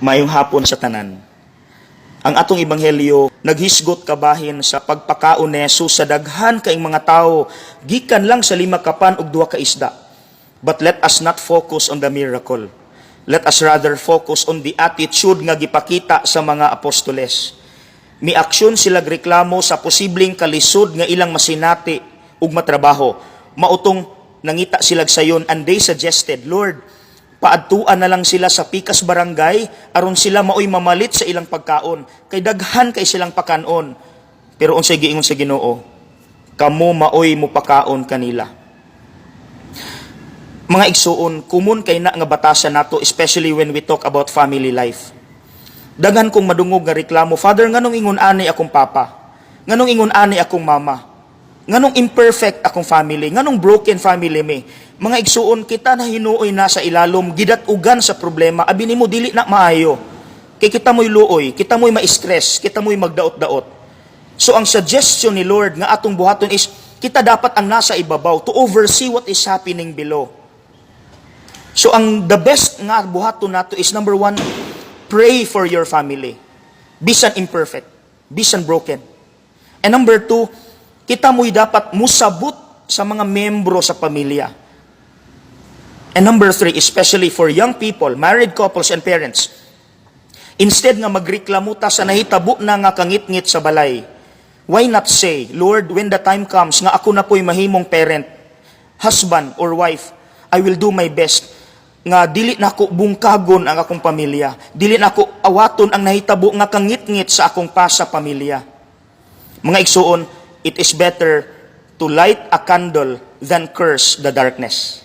Mayong hapon sa tanan. Ang atong ebanghelyo naghisgot kabahin sa pagpakaon ni Jesus sa daghan kaing mga tawo gikan lang sa 5 kapan ug 2 ka isda. But let us not focus on the miracle. Let us rather focus on the attitude nga gipakita sa mga apostoles. Miaksyon sila reklamo sa posibleng kalisod nga ilang masinati ug matrabaho. Mautong nangita sila sayon and they suggested, Lord, paadtuan na lang sila sa pikas barangay aron sila maoy mamalit sa ilang pagkaon kay daghan kay silang pakanon. Pero unsay giingon sa Ginoo, kamo maoy mo pakaon kanila. Mga igsuon, kumun kay na nga batasan nato, especially when we talk about family life. Daghan kong madungog nga reklamo, Father, nganong ingon ani akong papa? Nganong ingon ani akong mama? Nganong imperfect akong family? Nganong broken family me? Mga igsuon, kita na hinuoy na sa ilalom, gidatugan sa problema, abi nimo dili na maayo. Kay kita mo'y luoy, kita mo'y ma-stress, kita mo'y magdaot-daot. So ang suggestion ni Lord nga atong buhaton is, kita dapat ang nasa ibabaw to oversee what is happening below. So ang the best nga buhaton nato is number 1, pray for your family. Bisan imperfect, bisan broken. And number 2, kita mo'y dapat musabot sa mga membro sa pamilya. And number 3, especially for young people, married couples and parents, instead nga magreklamo ta sa nahitabo na nga kangit-ngit sa balay, why not say, Lord, when the time comes nga ako na po'y mahimong parent, husband or wife, I will do my best nga dili na ako bungkagon ang akong pamilya, dili na ako awaton ang nahitabo nga kangit-ngit sa akong sa pamilya. Mga igsuon, it is better to light a candle than curse the darkness.